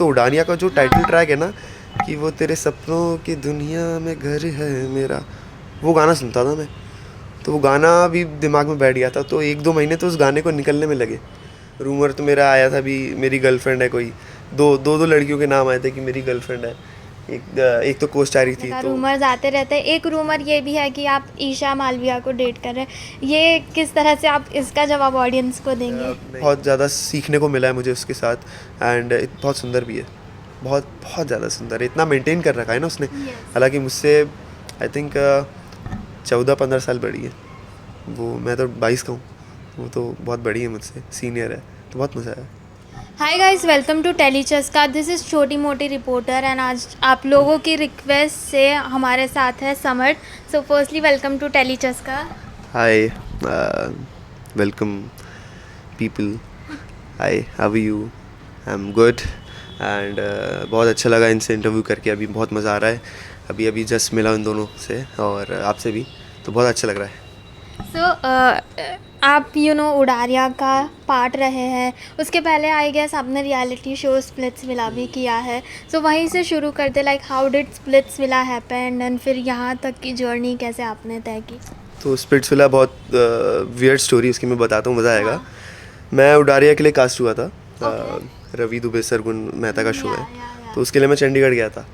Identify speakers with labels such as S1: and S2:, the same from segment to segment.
S1: तो उड़ानिया का जो टाइटल ट्रैक है ना, कि वो तेरे सपनों की दुनिया में घर है मेरा, वो गाना सुनता था मैं। तो वो गाना भी दिमाग में बैठ गया था, तो 1-2 महीने तो उस गाने को निकलने में लगे। रूमर तो मेरा आया था भी, मेरी गर्लफ्रेंड है कोई, दो लड़कियों के नाम आए थे कि मेरी गर्लफ्रेंड है। एक तो कोस्टारी थी, तो
S2: रूमर्स आते रहते हैं। एक रूमर ये भी है कि आप ईशा मालविया को डेट कर रहे हैं। ये किस तरह से आप इसका जवाब ऑडियंस को देंगे?
S1: बहुत ज़्यादा सीखने को मिला है मुझे उसके साथ, एंड बहुत सुंदर भी है, बहुत बहुत ज़्यादा सुंदर है। इतना मेंटेन कर रखा है ना उसने, हालांकि मुझसे आई थिंक 14-15 साल बड़ी है वो। मैं तो 22 का हूँ, वो तो बहुत बड़ी है मुझसे, सीनियर है, तो बहुत मज़ा आया।
S2: Hi guys, welcome to Telichaska. This is छोटी मोटी रिपोर्टर एंड आज आप लोगों की रिक्वेस्ट से हमारे साथ है Samarth. So firstly welcome to Telichaska.
S1: Hi, welcome people. Hi, how are you? I am good, and बहुत अच्छा लगा इनसे इंटरव्यू करके। अभी बहुत मज़ा आ रहा है, अभी जस्ट मिला उन दोनों से और आपसे भी, तो बहुत अच्छा लग रहा है।
S2: सो आप उड़ारिया का पार्ट रहे हैं। उसके पहले आई गेस आपने रियलिटी शो स्प्लिट्सविला भी किया है। सो वहीं से शुरू करते, like how did Splitsvilla happen and फिर यहाँ तक की जर्नी कैसे आपने तय की?
S1: तो स्प्लिट्सविला बहुत वियर्ड स्टोरी, उसकी मैं बताता हूँ, मज़ा आएगा। मैं उड़ारिया के लिए कास्ट हुआ था। रवि दुबे सरगुन मेहता का शो है, तो उसके लिए मैं चंडीगढ़ गया था।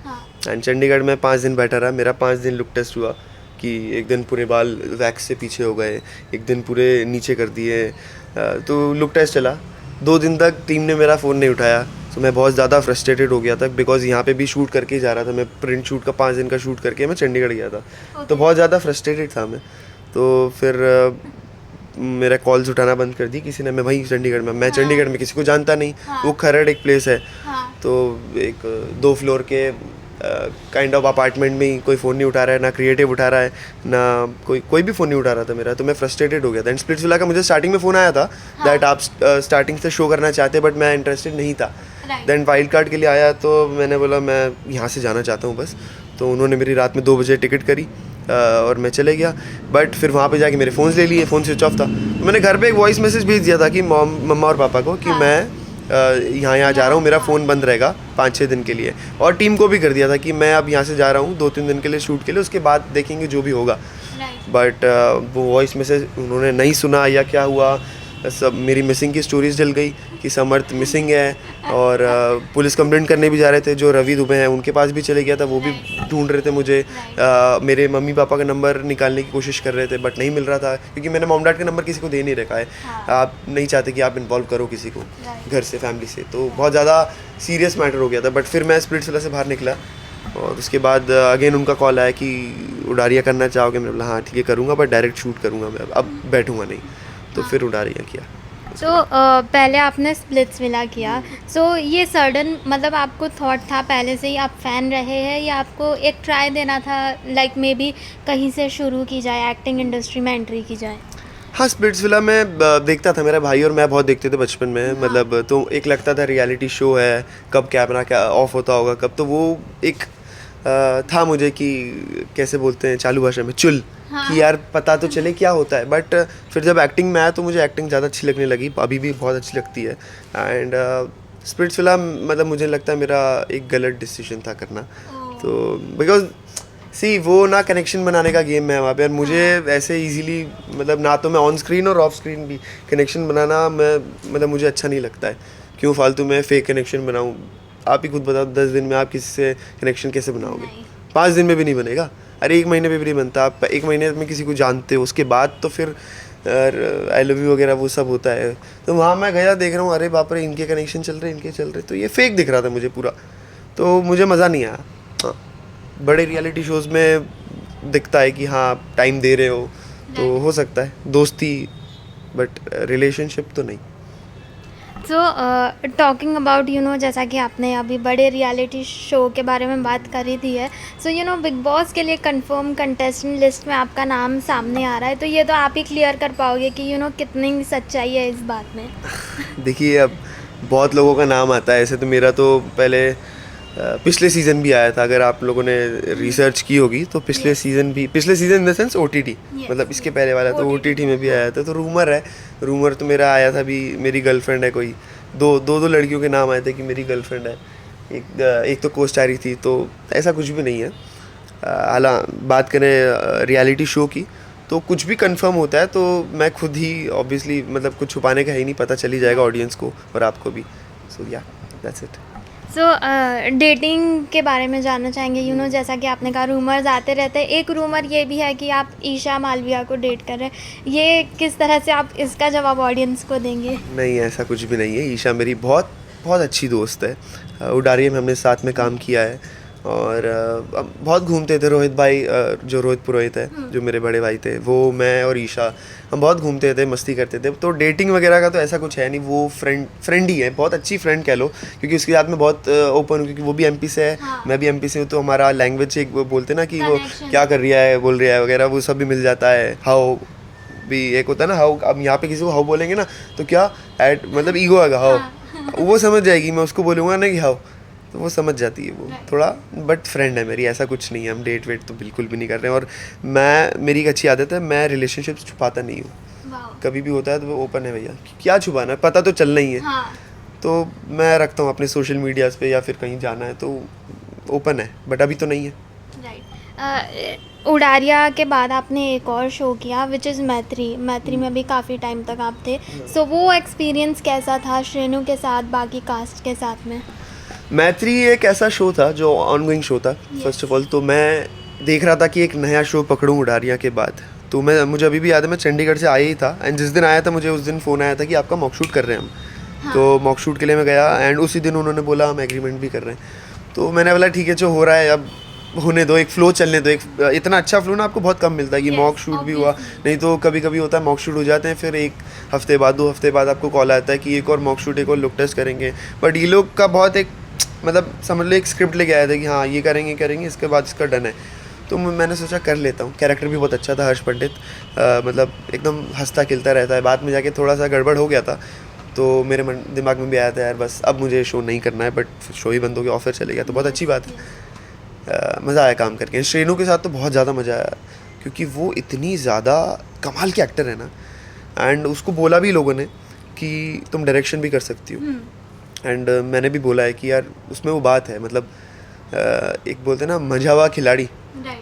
S1: एंड चंडीगढ़ में 5 दिन बैठा रहा। मेरा 5 दिन लुक टेस्ट हुआ कि एक दिन पूरे बाल वैक्स से पीछे हो गए, एक दिन पूरे नीचे कर दिए। तो लुक टेस्ट चला 2 दिन तक, टीम ने मेरा फ़ोन नहीं उठाया। तो मैं बहुत ज़्यादा फ्रस्ट्रेटेड हो गया था, बिकॉज यहाँ पे भी शूट करके ही जा रहा था मैं। प्रिंट शूट का 5 दिन का शूट करके मैं चंडीगढ़ गया था। तो बहुत ज़्यादा फ्रस्ट्रेटेड था मैं। तो फिर मेरा कॉल्स उठाना बंद कर दी किसी ने। मैं वहीं चंडीगढ़ में, मैं चंडीगढ़ में किसी को जानता नहीं। वो खरड़ एक प्लेस है, तो एक 2 फ्लोर के काइंड ऑफ अपार्टमेंट में ही कोई फ़ोन नहीं उठा रहा है, ना क्रिएटिव उठा रहा है, ना कोई भी फ़ोन नहीं उठा रहा था मेरा। तो मैं फ्रस्ट्रेटेड हो गया था। एंड स्प्लिट्सविला का मुझे स्टार्टिंग में फ़ोन आया था दैट आप स्टार्टिंग से शो करना चाहते, बट मैं इंटरेस्टेड नहीं था। देन वाइल्ड कार्ड के लिए आया, तो मैंने बोला मैं यहाँ से जाना चाहता हूँ बस। तो उन्होंने मेरी रात में 2 बजे टिकट करी और मैं चले गया। बट फिर वहाँ पे जाके मेरे फ़ोन ले लिए, फ़ोन स्विच ऑफ था। तो मैंने घर पे एक वॉइस मैसेज भेज दिया था कि मम्मा और पापा को कि मैं यहाँ जा रहा हूँ, मेरा फ़ोन बंद रहेगा 5-6 दिन के लिए। और टीम को भी कर दिया था कि मैं अब यहाँ से जा रहा हूँ 2-3 दिन के लिए शूट के लिए, उसके बाद देखेंगे जो भी होगा। बट वो वॉइस मैसेज उन्होंने नहीं सुना या क्या हुआ, सब मेरी मिसिंग की स्टोरीज जल गई कि समर्थ मिसिंग है। और पुलिस कंप्लेंट करने भी जा रहे थे, जो रवि दुबे हैं उनके पास भी चले गया था, वो भी ढूंढ रहे थे मुझे। मेरे मम्मी पापा का नंबर निकालने की कोशिश कर रहे थे, बट नहीं मिल रहा था, क्योंकि मैंने मॉम डैड का नंबर किसी को दे नहीं रखा है। आप नहीं चाहते कि आप इन्वॉल्व करो किसी को घर से, फैमिली से। तो बहुत ज़्यादा सीरियस मैटर हो गया था। बट फिर मैं स्प्लिट्सविला से बाहर निकला, और उसके बाद अगेन उनका कॉल आया कि उड़ारिया करना चाहोगे? मैंने बोला हाँ ठीक है करूँगा, बट डायरेक्ट शूट करूँगा मैं, अब बैठूँगा नहीं। तो फिर उड़ारिया किया।
S2: तो पहले आपने स्प्लिट्सविला किया। सो ये सडन, मतलब आपको थॉट था पहले से ही, आप फ़ैन रहे हैं, या आपको एक ट्राई देना था, लाइक मे बी कहीं से शुरू की जाए, एक्टिंग इंडस्ट्री में एंट्री की जाए?
S1: हाँ, स्प्लिट्सविला में देखता था, मेरा भाई और मैं बहुत देखते थे बचपन में। मतलब तो एक लगता था रियलिटी शो है, कब कैमरा क्या ऑफ होता होगा कब, तो वो एक था मुझे कि कैसे बोलते हैं चालू भाषा में, चुल, कि यार पता तो चले क्या होता है। बट फिर जब एक्टिंग में आया तो मुझे एक्टिंग ज़्यादा अच्छी लगने लगी, अभी भी बहुत अच्छी लगती है। एंड स्प्लिट्सविला मतलब मुझे लगता है मेरा एक गलत डिसीजन था करना। तो बिकॉज सी वो ना कनेक्शन बनाने का गेम है वहाँ पे, और मुझे ऐसे इजीली, मतलब ना तो मैं ऑन स्क्रीन और ऑफ स्क्रीन भी कनेक्शन बनाना, मैं मतलब मुझे अच्छा नहीं लगता है। क्यों फालतू में फेक कनेक्शन बनाऊँ? आप ही खुद बताओ, 10 दिन में आप किसी से कनेक्शन कैसे बनाओगे? 5 दिन में भी नहीं बनेगा। अरे 1 महीने में भी नहीं बनता। आप 1 महीने में किसी को जानते हो, उसके बाद तो फिर आई लव यू वगैरह वो सब होता है। तो वहाँ मैं गया, देख रहा हूँ अरे बाप रे, इनके कनेक्शन चल रहे, इनके चल रहे, तो ये फेक दिख रहा था मुझे पूरा। तो मुझे मज़ा नहीं आया। हाँ, बड़े रियलिटी शोज़ में दिखता है कि हाँ आप टाइम दे रहे हो, तो हो सकता है दोस्ती, बट रिलेशनशिप तो नहीं।
S2: सो टॉकिंग अबाउट जैसा कि आपने अभी बड़े रियलिटी शो के बारे में बात करी थी है। सो बिग बॉस के लिए कंफर्म कंटेस्टेंट लिस्ट में आपका नाम सामने आ रहा है, तो ये तो आप ही क्लियर कर पाओगे कि कितनी सच्चाई है इस बात में?
S1: देखिए, अब बहुत लोगों का नाम आता है ऐसे। तो मेरा तो पहले पिछले सीज़न भी आया था, अगर आप लोगों ने रिसर्च की होगी तो पिछले सीज़न भी, पिछले season in the sense OTT, मतलब इसके पहले वाला तो ओटीटी में भी आया था। तो रूमर तो मेरा आया था भी, मेरी गर्लफ्रेंड है कोई, दो लड़कियों के नाम आए थे कि मेरी गर्लफ्रेंड है। एक तो को स्टार ही थी, तो ऐसा कुछ भी नहीं है। हालांकि बात करें रियलिटी शो की, तो कुछ भी कंफर्म होता है तो मैं खुद ही ऑब्वियसली, मतलब कुछ छुपाने का है ही नहीं, पता चल ही जाएगा ऑडियंस को और आपको भी। सो या दैट्स इट।
S2: सो डेटिंग के बारे में जानना चाहेंगे, जैसा कि आपने कहा रूमर्स आते रहते हैं, एक रूमर ये भी है कि आप ईशा मालविया को डेट कर रहे हैं, ये किस तरह से आप इसका जवाब ऑडियंस को देंगे?
S1: नहीं, ऐसा कुछ भी नहीं है। ईशा मेरी बहुत बहुत अच्छी दोस्त है। उडारिया में हमने साथ में काम किया है और बहुत घूमते थे। रोहित भाई, जो रोहित पुरोहित है, जो मेरे बड़े भाई थे, वो, मैं और ईशा, हम बहुत घूमते थे, मस्ती करते थे। तो डेटिंग वगैरह का तो ऐसा कुछ है नहीं। वो फ्रेंड ही है, बहुत अच्छी फ्रेंड कह लो, क्योंकि उसके साथ में बहुत ओपन हूँ, क्योंकि वो भी एमपी से है, मैं भी एमपी से हूँ। तो हमारा लैंग्वेज एक, वो बोलते ना कि वो क्या कर रहा है, बोल रहा है वगैरह, वो सब भी मिल जाता है। हाउ भी एक होता है ना, हाउ। अब यहाँ पे किसी को हाउ बोलेंगे ना, तो क्या एट मतलब ईगो आएगा, हाउ, वो समझ जाएगी। मैं उसको बोलूँगा ना कि हाउ, तो वो समझ जाती है वो थोड़ा। बट फ्रेंड है मेरी, ऐसा कुछ नहीं है। हम डेट वेट तो बिल्कुल भी नहीं कर रहे हैं। और मेरी एक अच्छी आदत है, मैं रिलेशनशिप छुपाता नहीं हूँ। कभी भी होता है तो वो ओपन है भैया, क्या छुपाना है, पता तो चलना ही है। तो मैं रखता हूँ अपने सोशल मीडियाज़ पे, या फिर कहीं जाना है तो ओपन है, बट अभी तो नहीं है।
S2: उडारिया के बाद आपने एक और शो किया विच इज़ मैत्री में भी काफ़ी टाइम तक आप थे। सो वो एक्सपीरियंस कैसा था श्रेणु के साथ, बाकी कास्ट के साथ में?
S1: मैत्री एक ऐसा शो था जो ऑनगोइंग शो था। फर्स्ट ऑफ ऑल तो मैं देख रहा था कि एक नया शो पकड़ूं उडारिया के बाद। तो मुझे अभी भी याद है, मैं चंडीगढ़ से आया ही था, एंड जिस दिन आया था मुझे उस दिन फ़ोन आया था कि आपका मॉक शूट कर रहे हैं हम। तो मॉक शूट के लिए मैं गया, एंड उसी दिन उन्होंने बोला हम एग्रीमेंट भी कर रहे हैं। तो मैंने बोला ठीक है, जो हो रहा है अब होने दो, एक फ़्लो चलने दो। एक इतना अच्छा फ़्लो ना आपको बहुत कम मिलता है कि मॉक शूट भी हुआ, नहीं तो कभी कभी होता है मॉक शूट हो जाते हैं, फिर एक हफ्ते बाद, 2 हफ्ते बाद आपको कॉल आता है कि एक और मॉक शूट, एक और लुक टेस्ट करेंगे। बट ये लोग का बहुत एक, मतलब समझ लो एक स्क्रिप्ट लेके आया था कि हाँ ये करेंगे, इसके बाद इसका डन है। तो मैंने सोचा कर लेता हूँ। कैरेक्टर भी बहुत अच्छा था, हर्ष पंडित, मतलब एकदम हंसता खिलता रहता है। बाद में जाके थोड़ा सा गड़बड़ हो गया था, तो मेरे दिमाग में भी आया था यार बस अब मुझे शो नहीं करना है, बट शो ही बंद हो गया, ऑफर चले गया, तो बहुत अच्छी बात है। मज़ा आया काम करके। श्रेणु के साथ तो बहुत ज़्यादा मज़ा आया, क्योंकि वो इतनी ज़्यादा कमाल की एक्टर है ना, एंड उसको बोला भी लोगों ने कि तुम डायरेक्शन भी कर सकती हो। एंड मैंने भी बोला है कि यार उसमें वो बात है, मतलब एक बोलते हैं ना मजा हुआ खिलाड़ी,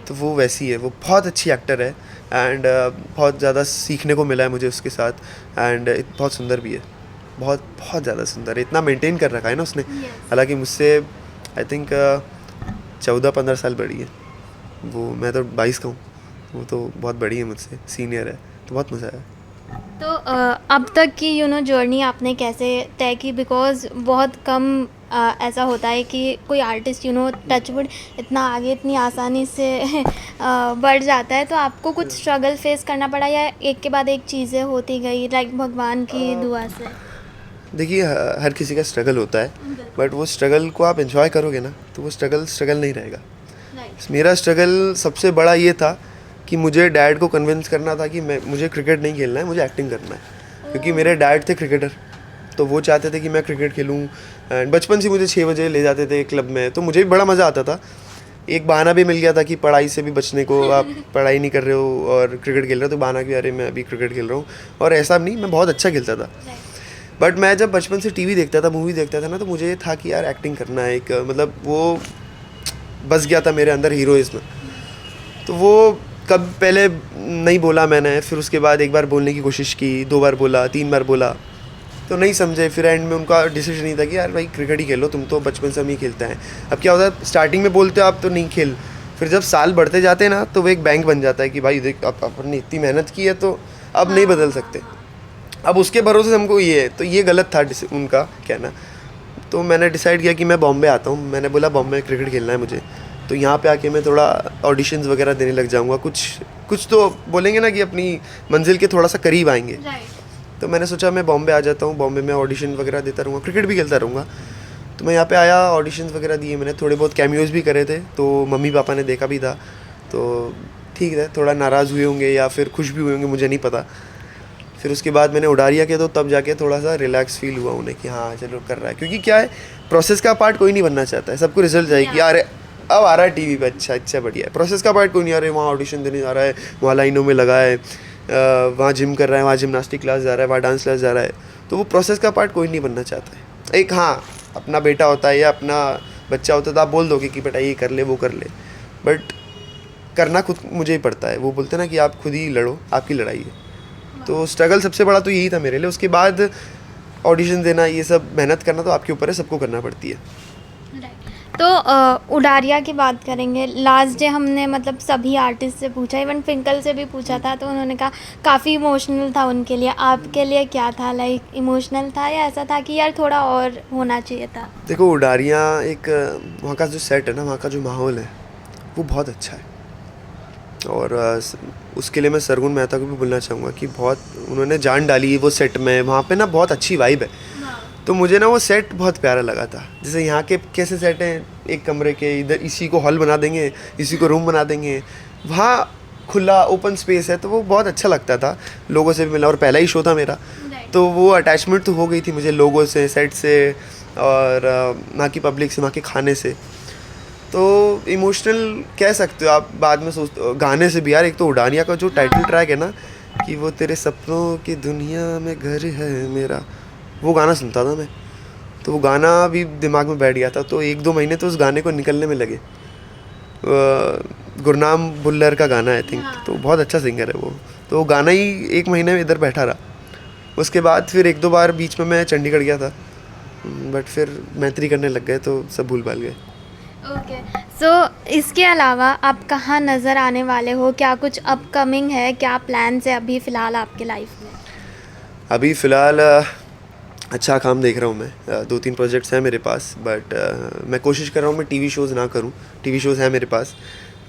S1: तो वो वैसी है। वो बहुत अच्छी एक्टर है, एंड बहुत ज़्यादा सीखने को मिला है मुझे उसके साथ, एंड बहुत सुंदर भी है, बहुत बहुत ज़्यादा सुंदर है। इतना मेंटेन कर रखा है ना उसने, हालांकि मुझसे आई थिंक 14-15 साल बड़ी है वो। मैं तो 22 का हूँ, वो तो बहुत बड़ी है मुझसे, सीनियर है, तो बहुत मज़ा आया।
S2: तो अब तक की जर्नी आपने कैसे तय की? बिकॉज बहुत कम ऐसा होता है कि कोई आर्टिस्ट टचवुड इतना आगे इतनी आसानी से बढ़ जाता है। तो आपको कुछ स्ट्रगल फेस करना पड़ा, या एक के बाद एक चीज़ें होती गई लाइक भगवान की दुआ से?
S1: देखिए हर किसी का स्ट्रगल होता है, बट वो स्ट्रगल को आप एंजॉय करोगे ना, तो वो स्ट्रगल नहीं रहेगा। मेरा स्ट्रगल सबसे बड़ा ये था कि मुझे डैड को कन्विंस करना था कि मुझे क्रिकेट नहीं खेलना है, मुझे एक्टिंग करना है। क्योंकि मेरे डैड थे क्रिकेटर, तो वो चाहते थे कि मैं क्रिकेट खेलूँ, एंड बचपन से मुझे 6 बजे ले जाते थे क्लब में, तो मुझे भी बड़ा मज़ा आता था। एक बहाना भी मिल गया था कि पढ़ाई से भी बचने को, आप पढ़ाई नहीं कर रहे हो और क्रिकेट खेल रहे हो, तो बहाना कि अरे मैं अभी क्रिकेट खेल रहा हूँ। और ऐसा नहीं, मैं बहुत अच्छा खेलता था। बट मैं जब बचपन से टीवी देखता था, मूवी देखता था ना, तो मुझे था कि यार एक्टिंग करना है एक, मतलब वो बस गया था मेरे अंदर हीरोइज्म। तो वो कब पहले नहीं बोला मैंने, फिर उसके बाद एक बार बोलने की कोशिश की, 2 बार बोला, 3 बार बोला, तो नहीं समझे। फिर एंड में उनका डिसीजन ही था कि यार भाई क्रिकेट ही खेलो, तुम तो बचपन से हम ही खेलते हैं। अब क्या होता है, स्टार्टिंग में बोलते हो आप तो नहीं खेल, फिर जब साल बढ़ते जाते हैं ना, तो वो एक बैंक बन जाता है कि भाई देख अब अपन ने इतनी मेहनत की है, तो अब नहीं बदल सकते, अब उसके भरोसे से हमको ये है। तो ये गलत था उनका कहना। तो मैंने डिसाइड किया कि मैं बॉम्बे आता हूँ। मैंने बोला बॉम्बे क्रिकेट खेलना है मुझे, तो यहाँ पे आके मैं थोड़ा ऑडिशंस वगैरह देने लग जाऊँगा, कुछ तो बोलेंगे ना कि अपनी मंजिल के थोड़ा सा करीब आएंगे। तो मैंने सोचा मैं बॉम्बे आ जाता हूँ, बॉम्बे में ऑडिशन वगैरह देता रहूँगा, क्रिकेट भी खेलता रहूँगा। तो मैं यहाँ पे आया, ऑडिशंस वगैरह दिए मैंने, थोड़े बहुत कैमियोज भी करे थे, तो मम्मी पापा ने देखा भी था, तो ठीक है, थोड़ा नाराज़ हुए होंगे या फिर खुश भी हुए होंगे, मुझे नहीं पता। फिर उसके बाद मैंने उडारिया किया, तो तब जाके थोड़ा सा रिलैक्स फील हुआ उन्हें कि हाँ चलो कर रहा है। क्योंकि क्या है, प्रोसेस का पार्ट कोई नहीं बनना चाहता है, सबको रिजल्ट चाहिए कि यार अब आ रहा है टीवी पे, अच्छा बढ़िया है। प्रोसेस का पार्ट कोई नहीं, आ रहा है वहाँ ऑडिशन देने जा रहा है, वहाँ लाइनों में लगा है, वहाँ जिम कर रहा है, वहाँ जिमनास्टिक क्लास जा रहा है, वहाँ डांस क्लास जा रहा है, तो वो प्रोसेस का पार्ट कोई नहीं बनना चाहता है। एक हाँ अपना बेटा होता है या अपना बच्चा होता तो आप बोल दोगे कि बेटा ये कर ले वो कर ले, बट करना खुद मुझे ही पड़ता है। वो बोलते ना कि आप खुद ही लड़ो, आपकी लड़ाई है। तो स्ट्रगल सबसे बड़ा तो यही था मेरे लिए। उसके बाद ऑडिशन देना, ये सब मेहनत करना तो आपके ऊपर है, सबको करना पड़ती है।
S2: तो उडारिया की बात करेंगे। लास्ट डे हमने मतलब सभी आर्टिस्ट से पूछा, इवन ट्विंकल से भी पूछा था, तो उन्होंने कहा काफ़ी इमोशनल था उनके लिए। आपके लिए क्या था, लाइक इमोशनल था या ऐसा था कि यार थोड़ा और होना चाहिए था?
S1: देखो उडारिया एक वहाँ का जो सेट है ना, वहाँ का जो माहौल है वो बहुत अच्छा है, और उसके लिए मैं सरगुन मेहता को भी बोलना चाहूँगा कि बहुत उन्होंने जान डाली है वो सेट में। वहाँ पे ना बहुत अच्छी वाइब है, तो मुझे ना वो सेट बहुत प्यारा लगा था। जैसे यहाँ के कैसे सेट हैं, एक कमरे के, इधर इसी को हॉल बना देंगे, इसी को रूम बना देंगे, वहाँ खुला ओपन स्पेस है, तो वो बहुत अच्छा लगता था। लोगों से भी मिला, और पहला ही शो था मेरा, तो वो अटैचमेंट तो हो गई थी मुझे लोगों से, सेट से, और वहाँ की पब्लिक से, वहाँ के खाने से। तो इमोशनल कह सकते हो आप, बाद में सोचते हो। गाने से भी यार, एक तो उडानिया का जो टाइटल ट्रैक है ना, कि वो तेरे सपनों की दुनिया में घर है मेरा, वो गाना सुनता था मैं, तो वो गाना भी दिमाग में बैठ गया था। तो 1-2 महीने तो उस गाने को निकलने में लगे। गुरनाम बुल्लर का गाना आई थिंक, तो बहुत अच्छा सिंगर है वो, तो वो गाना ही 1 महीने में इधर बैठा रहा। उसके बाद फिर 1-2 बार बीच में मैं चंडीगढ़ गया था, बट फिर मैत्री करने लग गए तो सब भूल भाल गए।
S2: ओके, सो इसके अलावा आप कहाँ नज़र आने वाले हो? क्या कुछ अपकमिंग है? क्या प्लान्स है अभी फ़िलहाल आपके लाइफ में?
S1: अभी फ़िलहाल अच्छा काम देख रहा हूँ मैं। 2-3 प्रोजेक्ट्स हैं मेरे पास, बट मैं कोशिश कर रहा हूँ मैं टीवी शोज़ ना करूँ। टीवी शोज़ हैं मेरे पास,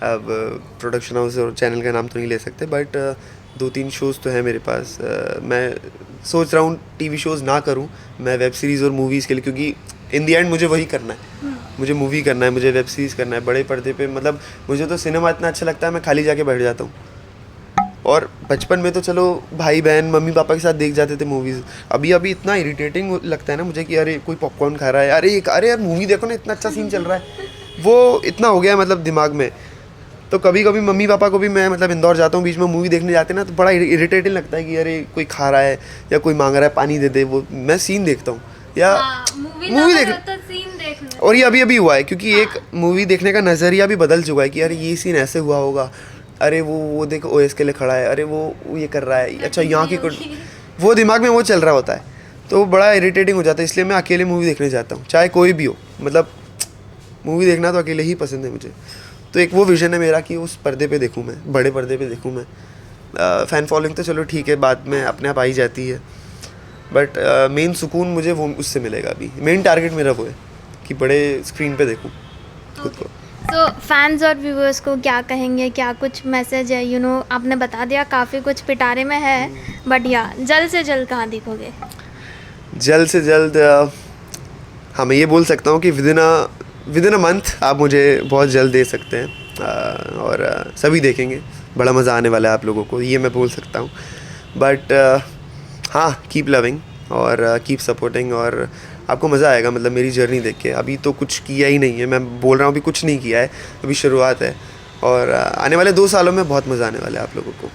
S1: अब प्रोडक्शन हाउस और चैनल का नाम तो नहीं ले सकते, बट 2-3 शोज़ तो हैं मेरे पास। मैं सोच रहा हूँ टीवी शोज़ ना करूँ, मैं वेब सीरीज़ और मूवीज़ के लिए, क्योंकि इन दी एंड मुझे वही करना है। मुझे मूवी करना है, मुझे वेब सीरीज़ करना है बड़े पर्दे पे। मतलब मुझे तो सिनेमा इतना अच्छा लगता है, मैं खाली जाके बैठ जाता हूँ। और बचपन में तो चलो भाई बहन मम्मी पापा के साथ देख जाते थे मूवीज़। अभी इतना इरिटेटिंग लगता है ना मुझे कि अरे कोई पॉपकॉर्न खा रहा है, अरे यार मूवी देखो ना, इतना अच्छा सीन चल रहा है, वो इतना हो गया है मतलब दिमाग में। तो कभी कभी मम्मी पापा को भी मैं मतलब इंदौर जाता हूँ, बीच में मूवी देखने जाते हैं ना, तो बड़ा इरिटेटिंग लगता है कि अरे कोई खा रहा है या कोई मांग रहा है पानी दे दे, वो मैं सीन देखता हूँ या मूवी देख। और ये अभी हुआ है, क्योंकि एक मूवी देखने का नज़रिया भी बदल चुका है कि अरे ये सीन ऐसे हुआ होगा, अरे वो देखो ओएस के लिए खड़ा है, अरे वो ये कर रहा है, अच्छा यहाँ की कुछ, वो दिमाग में वो चल रहा होता है, तो बड़ा इरिटेटिंग हो जाता है। इसलिए मैं अकेले मूवी देखने जाता हूँ, चाहे कोई भी हो। मतलब मूवी देखना तो अकेले ही पसंद है मुझे। तो एक वो विज़न है मेरा कि उस पर्दे पे देखूँ मैं, बड़े पर्दे पे देखूँ मैं। फ़ैन फॉलोइंग तो चलो ठीक है, बाद में अपने आप आ ही जाती है, बट मेन सुकून मुझे वो उससे मिलेगा। अभी मेन टारगेट मेरा वो है कि बड़े स्क्रीन पे देखूँ खुद को।
S2: तो फैंस और व्यूअर्स को क्या कहेंगे, क्या कुछ मैसेज है? आपने बता दिया काफ़ी कुछ पिटारे में है, बट या जल्द से जल्द कहाँ दिखोगे?
S1: जल्द से जल्द हाँ, मैं ये बोल सकता हूँ कि विदिन अ मंथ आप मुझे बहुत जल्द दे सकते हैं, और सभी देखेंगे। बड़ा मज़ा आने वाला है आप लोगों को, ये मैं बोल सकता हूँ। बट हाँ, कीप लविंग और कीप सपोर्टिंग, और आपको मज़ा आएगा। मतलब मेरी जर्नी देख के, अभी तो कुछ किया ही नहीं है, मैं बोल रहा हूँ अभी कुछ नहीं किया है, अभी शुरुआत है, और आने वाले 2 सालों में बहुत मज़ा आने वाला है आप लोगों को।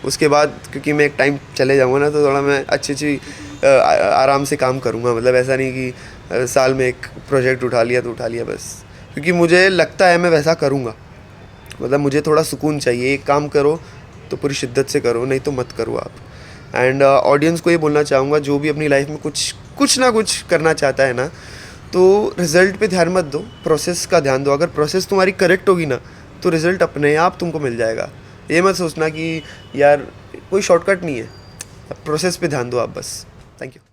S1: उसके बाद क्योंकि मैं एक टाइम चले जाऊँगा ना, तो थोड़ा मैं अच्छी आराम से काम करूँगा। मतलब ऐसा नहीं कि साल में एक प्रोजेक्ट उठा लिया तो उठा लिया बस, क्योंकि मुझे लगता है मैं वैसा करूँगा। मतलब मुझे थोड़ा सुकून चाहिए, एक काम करो तो पूरी शिद्दत से करो, नहीं तो मत करो आप। एंड ऑडियंस को ये बोलना चाहूँगा, जो भी अपनी लाइफ में कुछ ना कुछ करना चाहता है ना, तो रिज़ल्ट पे ध्यान मत दो, प्रोसेस का ध्यान दो। अगर प्रोसेस तुम्हारी करेक्ट होगी ना, तो रिज़ल्ट अपने आप तुमको मिल जाएगा। ये मत सोचना कि यार कोई शॉर्टकट नहीं है, प्रोसेस पे ध्यान दो आप बस। Thank you.